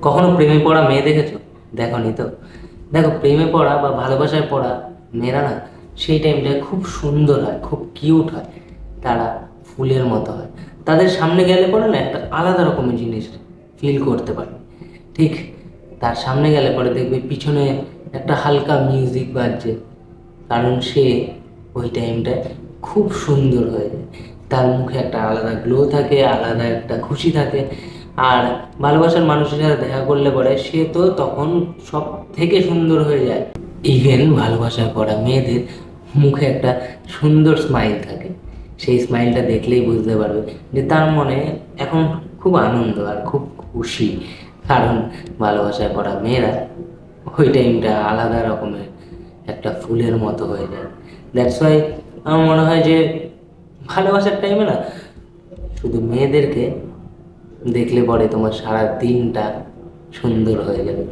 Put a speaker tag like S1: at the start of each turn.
S1: কখনো প্রেমে পড়া মেয়ে দেখেছো? দেখোনি তো? দেখো, প্রেমে পড়া বা ভালোবাসায় পড়া মেয়েরা না সেই টাইমটায় খুব সুন্দর হয়, খুব কিউট হয়, তারা ফুলের মতো হয়। তাদের সামনে গেলে পরে না একটা আলাদা রকমের জিনিস ফিল করতে পারে। ঠিক তার সামনে গেলে পরে দেখবে পিছনে একটা হালকা মিউজিক বাজছে, কারণ সে ওই টাইমটায় খুব সুন্দর হয়ে যায়। তার মুখে একটা আলাদা গ্লো থাকে, আলাদা একটা খুশি থাকে। আর ভালোবাসার মানুষের সাথে দেখা করলে পরে সে তো তখন সব থেকে সুন্দর হয়ে যায়। ইভেন ভালোবাসায় পড়া মেয়েদের মুখে একটা সুন্দর স্মাইল থাকে। সেই স্মাইলটা দেখলেই বুঝতে পারবে যে তার মনে এখন খুব আনন্দ আর খুব খুশি। কারণ ভালোবাসায় পড়া মেয়েরা ওই টাইমটা আলাদা রকমের একটা ফুলের মতো হয়ে যায়। দ্যাটস ওয়াই আমার মনে হয় যে ভালোবাসার টাইমে না শুধু মেয়েদেরকে দেখলে পরে তোমার সারা দিনটা সুন্দর হয়ে যাবে।